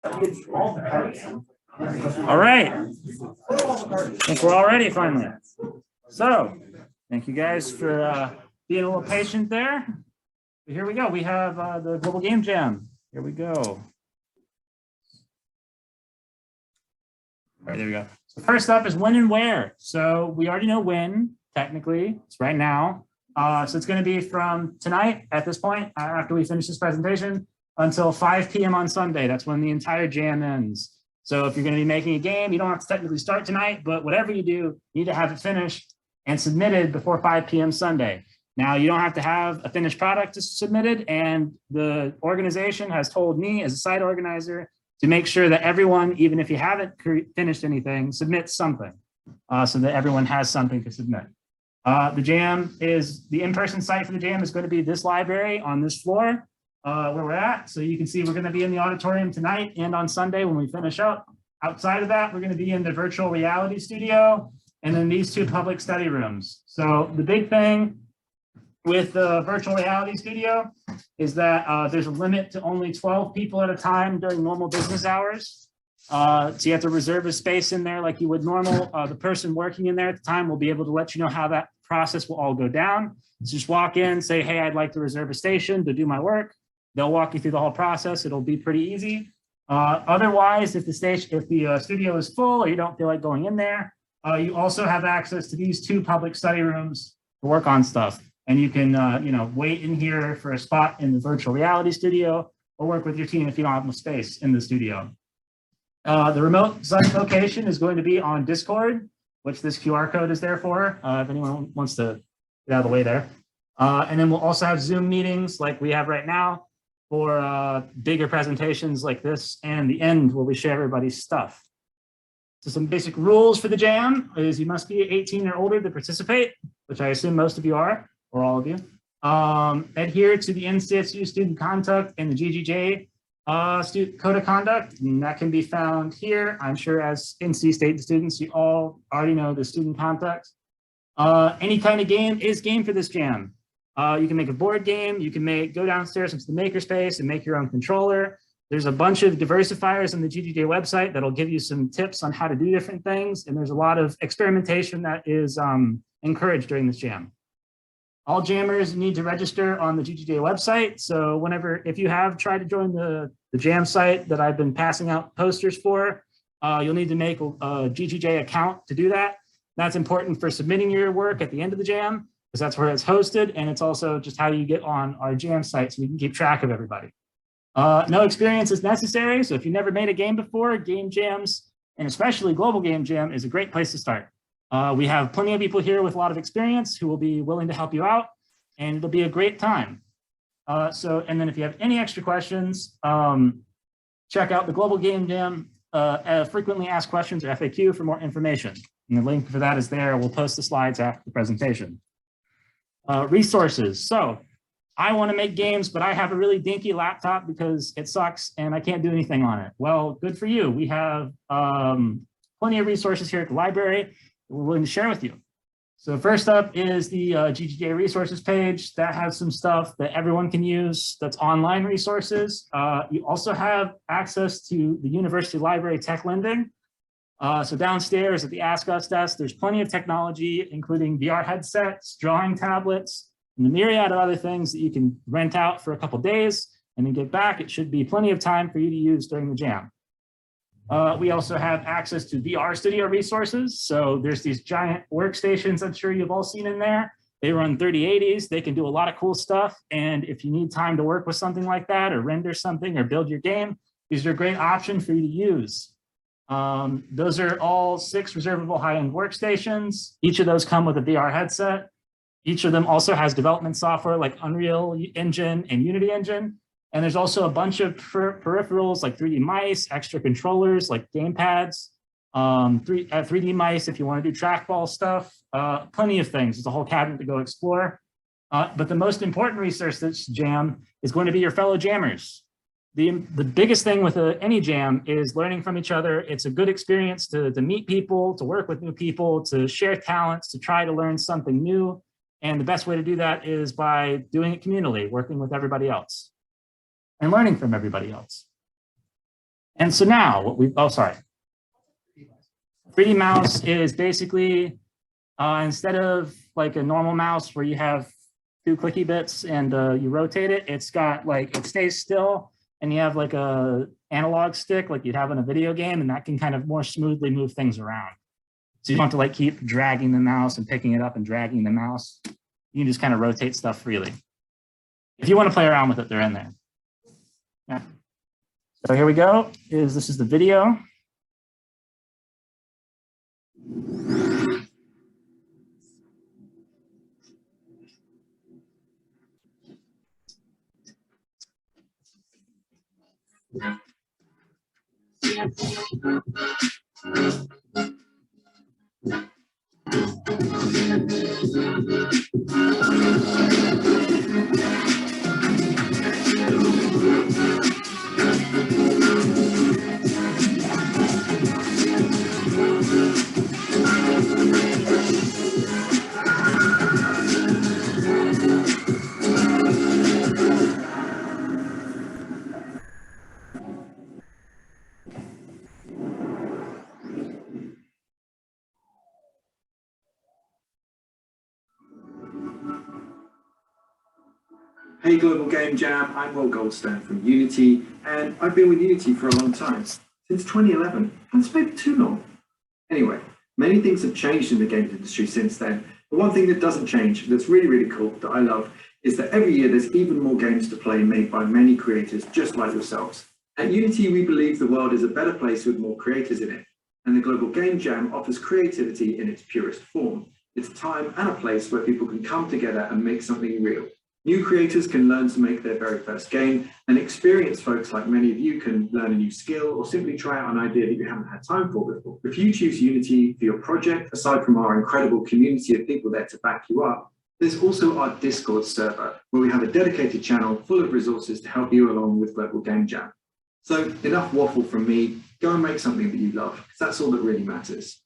All right. I think we're all ready finally. So thank you guys for being a little patient there. Here we go. We have the Global Game Jam. Here we go. All right, there we go. So first up is when and where. So we already know when, technically. It's right now. So it's going to be from tonight at this point, after we finish this presentation, until 5 p.m. on Sunday. That's when the entire jam ends. So if you're going to be making a game, you don't have to technically start tonight, but whatever you do, you need to have it finished and submitted before 5 p.m. Sunday. Now, you don't have to have a finished product to submitted, and the organization has told me as a site organizer to make sure that everyone, even if you haven't finished anything, submits something so that everyone has something to submit. The jam is, the in-person site for the jam is going to be this library on this floor where we're at. So you can see we're going to be in the auditorium tonight and on Sunday when we finish up. Outside of that, we're going to be in the virtual reality studio and then these two public study rooms. So the big thing with the virtual reality studio is that there's a limit to only 12 people at a time during normal business hours. So you have to reserve a space in there like you would normal. The person working in there at the time will be able to let you know how that process will all go down. So just walk in, say, hey, I'd like to reserve a station to do my work. They'll walk you through the whole process. It'll be pretty easy. Otherwise, if the studio is full or you don't feel like going in there, you also have access to these two public study rooms to work on stuff. And you can, wait in here for a spot in the virtual reality studio or work with your team if you don't have enough space in the studio. The remote site location is going to be on Discord, which this QR code is there for, if anyone wants to get out of the way there. And then we'll also have Zoom meetings like we have right now for bigger presentations like this, and the end where we share everybody's stuff. So some basic rules for the jam is you must be 18 or older to participate, which I assume most of you are, or all of you. Adhere to the NCSU student conduct and the GGJ code of conduct, and that can be found here. I'm sure as NC State students, you all already know the student conduct. Any kind of game is game for this jam. You can make a board game, you can go downstairs into the makerspace and make your own controller. There's a bunch of diversifiers on the GGJ website that'll give you some tips on how to do different things, and there's a lot of experimentation that is encouraged during this jam. All jammers need to register on the GGJ website. So if you have tried to join the jam site that I've been passing out posters for, you'll need to make a GGJ account to do that. That's important for submitting your work at the end of the jam, because that's where it's hosted. And it's also just how you get on our jam site so we can keep track of everybody. No experience is necessary. So if you've never made a game before, game jams, and especially Global Game Jam, is a great place to start. We have plenty of people here with a lot of experience who will be willing to help you out, and it'll be a great time. And then if you have any extra questions, check out the Global Game Jam frequently asked questions, or FAQ, for more information. And the link for that is there. We'll post the slides after the presentation. Resources. So I want to make games, but I have a really dinky laptop because it sucks and I can't do anything on it. Well, good for you. We have plenty of resources here at the library we're willing to share with you. So first up is the GGJ resources page that has some stuff that everyone can use that's online resources. You also have access to the University Library Tech Lending. So downstairs at the Ask Us desk, there's plenty of technology, including VR headsets, drawing tablets, and the myriad of other things that you can rent out for a couple days and then get back. It should be plenty of time for you to use during the jam. We also have access to VR studio resources. So there's these giant workstations I'm sure you've all seen in there. They run 3080s. They can do a lot of cool stuff. And if you need time to work with something like that or render something or build your game, these are a great option for you to use. Those are all 6 reservable high-end workstations. Each of those come with a VR headset. Each of them also has development software like Unreal Engine and Unity Engine. And there's also a bunch of peripherals like 3D mice, extra controllers like gamepads, 3D mice if you want to do trackball stuff, plenty of things. There's a whole cabinet to go explore. But the most important resource this jam is going to be your fellow jammers. The biggest thing with any jam is learning from each other. It's a good experience to meet people, to work with new people, to share talents, to try to learn something new. And the best way to do that is by doing it communally, working with everybody else and learning from everybody else. And so now what we, 3D mouse is basically, instead of like a normal mouse where you have 2 clicky bits and you rotate it, it's got like, it stays still and you have like a analog stick like you'd have in a video game, and that can kind of more smoothly move things around. So you don't have to like keep dragging the mouse and picking it up and dragging the mouse. You can just kind of rotate stuff freely. If you want to play around with it, they're in there. Yeah. So here we go. This is the video. Hey Global Game Jam, I'm Will Goldstone from Unity, and I've been with Unity for a long time, since 2011. That's maybe too long. Anyway, many things have changed in the games industry since then, but one thing that doesn't change, that's really, really cool, that I love, is that every year there's even more games to play made by many creators just like yourselves. At Unity, we believe the world is a better place with more creators in it, and the Global Game Jam offers creativity in its purest form. It's a time and a place where people can come together and make something real. New creators can learn to make their very first game, and experienced folks like many of you can learn a new skill or simply try out an idea that you haven't had time for before. If you choose Unity for your project, aside from our incredible community of people there to back you up, there's also our Discord server, where we have a dedicated channel full of resources to help you along with Global Game Jam. So enough waffle from me, go and make something that you love, because that's all that really matters.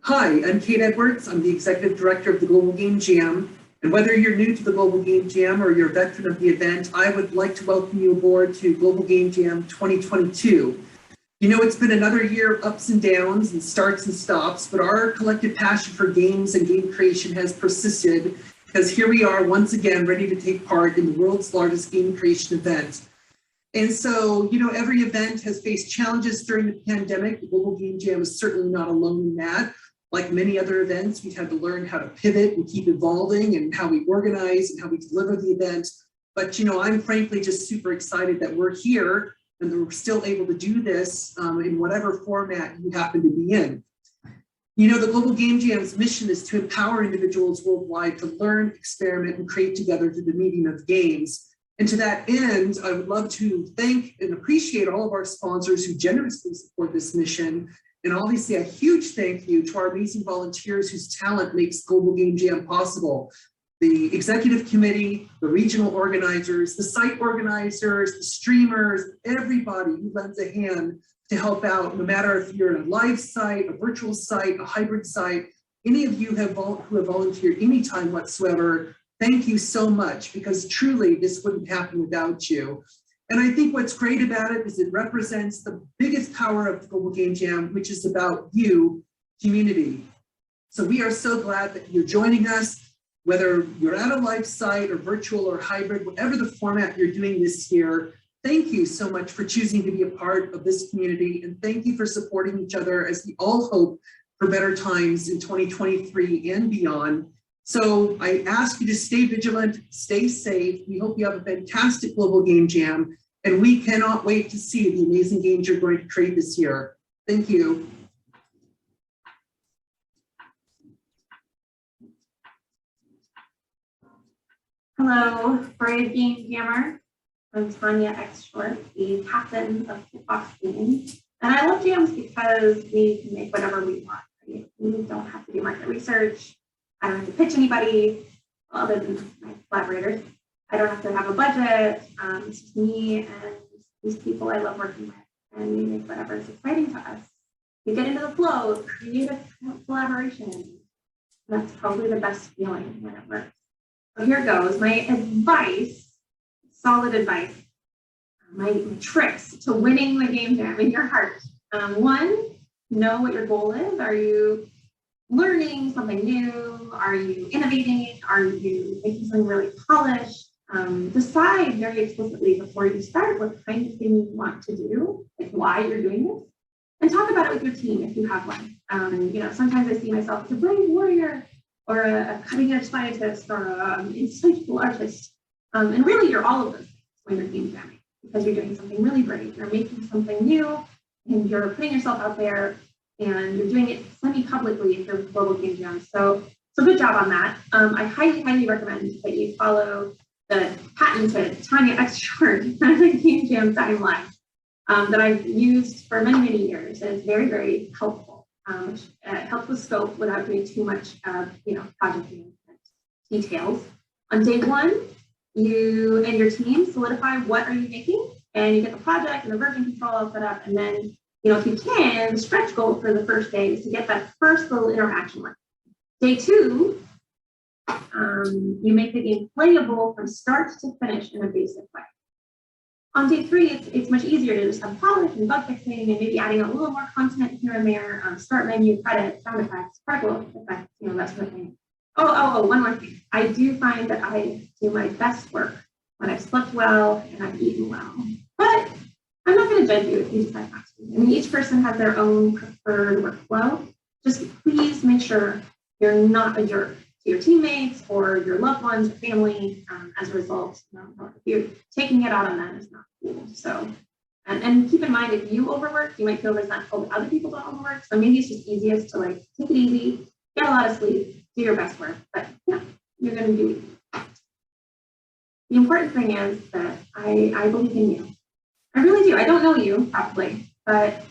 Hi, I'm Kate Edwards. I'm the Executive Director of the Global Game Jam. And whether you're new to the Global Game Jam or you're a veteran of the event, I would like to welcome you aboard to Global Game Jam 2022. You know, it's been another year of ups and downs and starts and stops, but our collective passion for games and game creation has persisted, because here we are once again ready to take part in the world's largest game creation event. And so, you know, every event has faced challenges during the pandemic. The Global Game Jam is certainly not alone in that. Like many other events, we've had to learn how to pivot and keep evolving and how we organize and how we deliver the event. But, I'm frankly just super excited that we're here and that we're still able to do this in whatever format you happen to be in. The Global Game Jam's mission is to empower individuals worldwide to learn, experiment, and create together through the medium of games. And to that end, I would love to thank and appreciate all of our sponsors who generously support this mission. And obviously a huge thank you to our amazing volunteers whose talent makes Global Game Jam possible. The executive committee, the regional organizers, the site organizers, the streamers, everybody who lends a hand to help out, no matter if you're in a live site, a virtual site, a hybrid site, any of you who have volunteered any time whatsoever, thank you so much, because truly this wouldn't happen without you. And I think what's great about it is it represents the biggest power of the Global Game Jam, which is about you, community. So we are so glad that you're joining us, whether you're at a live site or virtual or hybrid, whatever the format you're doing this year. Thank you so much for choosing to be a part of this community, and thank you for supporting each other as we all hope for better times in 2023 and beyond. So I ask you to stay vigilant, stay safe. We hope you have a fantastic Global Game Jam, and we cannot wait to see the amazing games you're going to create this year. Thank you. Hello, Brave Game Jammer. I'm Tanya X Short, the captain of Kickoff Team. And I love jams because we can make whatever we want. Right? We don't have to do market research. I don't have to pitch anybody other than my collaborators. I don't have to have a budget. It's just me and these people I love working with. And we make whatever is exciting to us. We get into the flow of creative collaboration. That's probably the best feeling when it works. So here goes. My advice, solid advice, my tricks to winning the game jam in your heart. One, know what your goal is. Are you learning something new? Are you innovating? Are you making something really polished? Decide very explicitly before you start what kind of thing you want to do, like why you're doing this, and talk about it with your team if you have one. Sometimes I see myself as a brave warrior or a cutting-edge scientist or an insightful artist. And really, you're all of those things when you're game jamming, because you're doing something really brave. You're making something new, and you're putting yourself out there, and you're doing it semi-publicly if you're Global Game Jam. So good job on that. I highly, highly recommend that you follow the patented Tanya X Short Game Jam timeline that I've used for many, many years. And it's very, very helpful. It helps with scope without doing too much, project management details. On day one, you and your team solidify what are you making, and you get the project and the version control all set up. And then, if you can, the stretch goal for the first day is to get that first little interaction work. Day two, you make the game playable from start to finish in a basic way. On day three, it's much easier to just have polish and bug fixing and maybe adding a little more content here and there, start menu, credits, sound effects, particle effects, that sort of thing. Oh, one more thing. I do find that I do my best work when I've slept well and I've eaten well. But I'm not going to judge you if you decide not to. Each person has their own preferred workflow. Just please make sure you're not a jerk to your teammates or your loved ones or family. As a result, if you're taking it out on them, it's not cool. So, and keep in mind, if you overwork, you might feel resentful that other people don't overwork. So maybe it's just easiest to take it easy, get a lot of sleep, do your best work, but you're going to do it. The important thing is that I believe in you. I really do. I don't know you, probably, but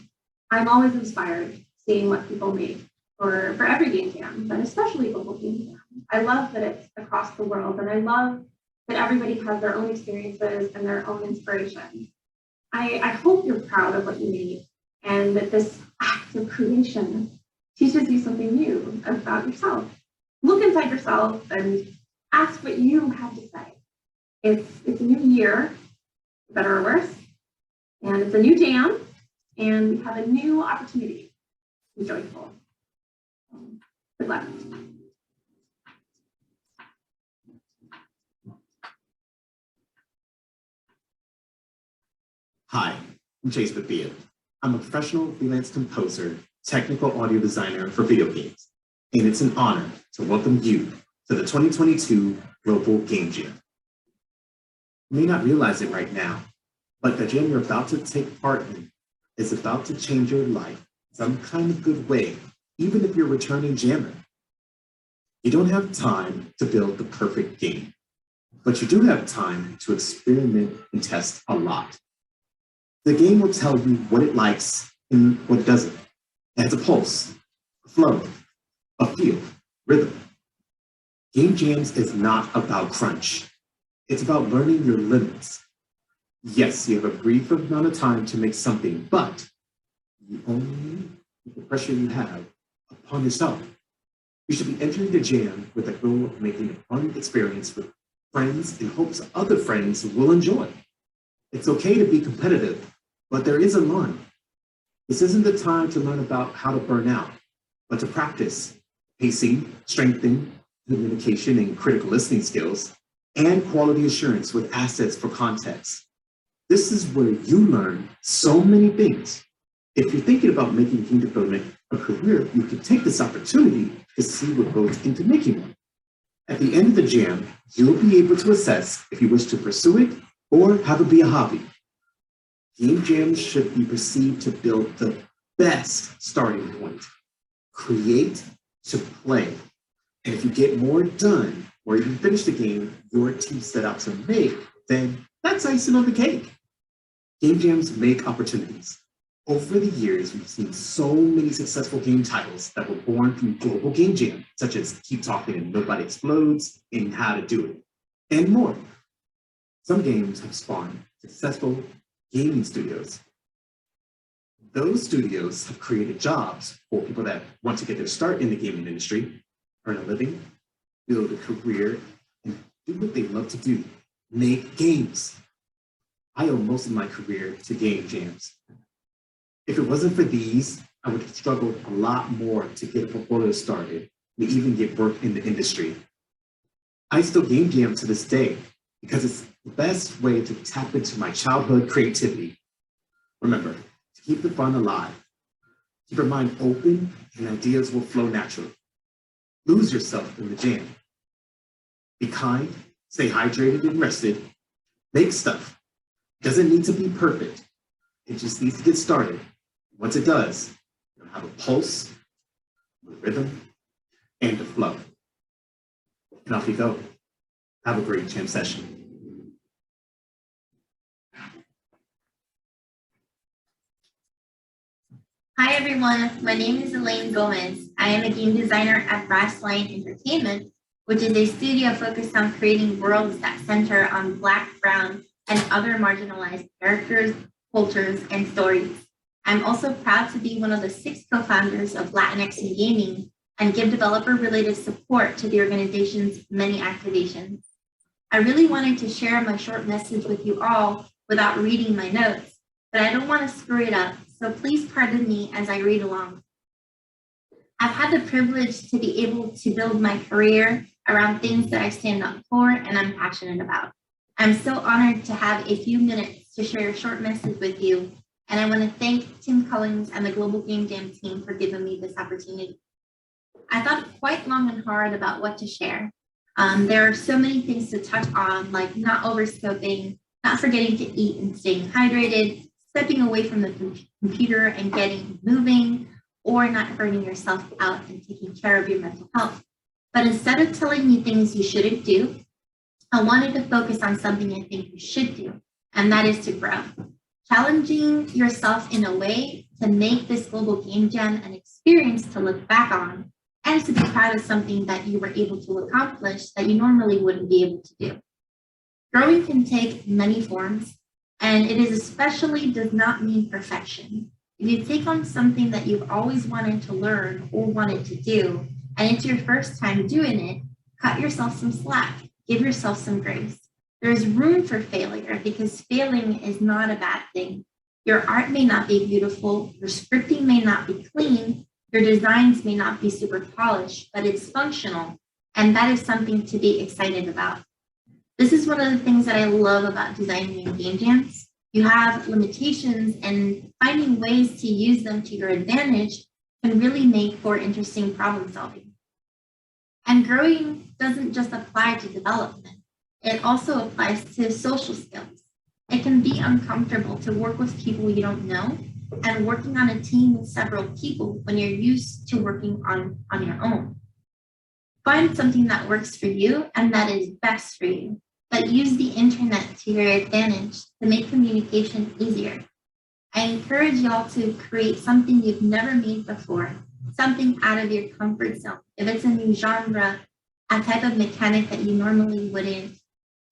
I'm always inspired seeing what people make for every game jam, but especially Global Game Jam. I love that it's across the world, and I love that everybody has their own experiences and their own inspiration. I hope you're proud of what you made, and that this act of creation teaches you something new about yourself. Look inside yourself and ask what you have to say. It's a new year, better or worse, and it's a new jam, and we have a new opportunity to be joyful. Good luck. Hi, I'm Chase Bethia. I'm a professional freelance composer, technical audio designer for video games, and it's an honor to welcome you to the 2022 Global Game Jam. You may not realize it right now, but the jam you're about to take part in is about to change your life in some kind of good way, even if you're a returning jammer. You don't have time to build the perfect game, but you do have time to experiment and test a lot. The game will tell you what it likes and what it doesn't. It has a pulse, a flow, a feel, rhythm. Game jams is not about crunch. It's about learning your limits. Yes, you have a brief amount of time to make something, but you only put the pressure you have upon yourself. You should be entering the jam with the goal of making a fun experience with friends in hopes other friends will enjoy. It's okay to be competitive, but there is a line. This isn't the time to learn about how to burn out, but to practice pacing, strengthening, communication, and critical listening skills, and quality assurance with assets for context. This is where you learn so many things. If you're thinking about making game development a career, you can take this opportunity to see what goes into making one. At the end of the jam, you'll be able to assess if you wish to pursue it or have it be a hobby. Game jams should be perceived to build the best starting point. Create to play. And if you get more done or even finish the game your team set out to make, then that's icing on the cake. Game jams make opportunities. Over the years, we've seen so many successful game titles that were born from global game jam, such as Keep Talking and Nobody Explodes, and How to Do It, and more. Some games have spawned successful gaming studios. Those studios have created jobs for people that want to get their start in the gaming industry, earn a living, build a career, and do what they love to do, make games. I owe most of my career to game jams. If it wasn't for these, I would have struggled a lot more to get a portfolio started and even get work in the industry. I still game jam to this day because it's the best way to tap into my childhood creativity. Remember, to keep the fun alive, keep your mind open and ideas will flow naturally. Lose yourself in the jam. Be kind, stay hydrated and rested, make stuff. Doesn't need to be perfect. It just needs to get started. Once it does, you'll have a pulse, a rhythm, and a flow. And off you go. Have a great jam session. Hi everyone, my name is Elaine Gomez. I am a game designer at Brass Lion Entertainment, which is a studio focused on creating worlds that center on Black, Brown, and other marginalized characters, cultures, and stories. I'm also proud to be one of the 6 co-founders of Latinx in Gaming and give developer-related support to the organization's many activations. I really wanted to share my short message with you all without reading my notes, but I don't want to screw it up, so please pardon me as I read along. I've had the privilege to be able to build my career around things that I stand up for and I'm passionate about. I'm so honored to have a few minutes to share a short message with you, and I want to thank Tim Collins and the Global Game Jam team for giving me this opportunity. I thought quite long and hard about what to share. There are so many things to touch on, like not overscoping, not forgetting to eat and staying hydrated, stepping away from the computer and getting moving, or not burning yourself out and taking care of your mental health. But instead of telling you things you shouldn't do, I wanted to focus on something I think you should do, and that is to grow. Challenging yourself in a way to make this global game jam an experience to look back on and to be proud of something that you were able to accomplish that you normally wouldn't be able to do. Growing can take many forms, and it is especially does not mean perfection. If you take on something that you've always wanted to learn or wanted to do, and it's your first time doing it, cut yourself some slack, give yourself some grace. There's room for failure because failing is not a bad thing. Your art may not be beautiful, your scripting may not be clean, your designs may not be super polished, but it's functional, and that is something to be excited about. This is one of the things that I love about designing in game jams. You have limitations, and finding ways to use them to your advantage can really make for interesting problem solving. And growing doesn't just apply to development. It also applies to social skills. It can be uncomfortable to work with people you don't know and working on a team with several people when you're used to working on your own. Find something that works for you and that is best for you, but use the internet to your advantage to make communication easier. I encourage y'all to create something you've never made before, something out of your comfort zone. If it's a new genre, a type of mechanic that you normally wouldn't,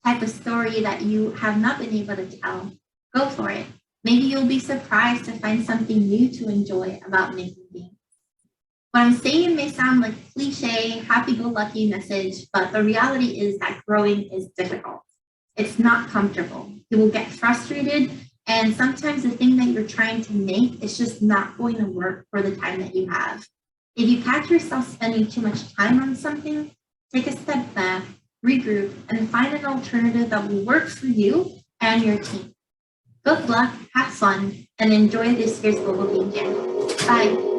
type of story that you have not been able to tell, go for it. Maybe you'll be surprised to find something new to enjoy about making games. What I'm saying may sound like a cliche, happy-go-lucky message, but the reality is that growing is difficult. It's not comfortable. You will get frustrated, and sometimes the thing that you're trying to make is just not going to work for the time that you have. If you catch yourself spending too much time on something, take a step back, regroup, and find an alternative that will work for you and your team. Good luck, have fun, and enjoy this year's Global Game Jam. Bye.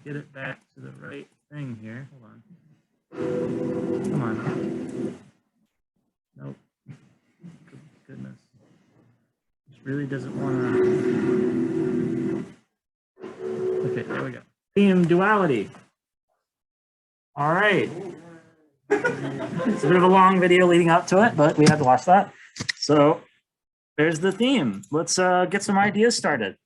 Get it back to the right thing here. Hold on. Come on. Nope. Goodness. This really doesn't want to. Okay, there we go. Theme duality. All right. It's a bit of a long video leading up to it, but we had to watch that. So there's the theme. Let's get some ideas started.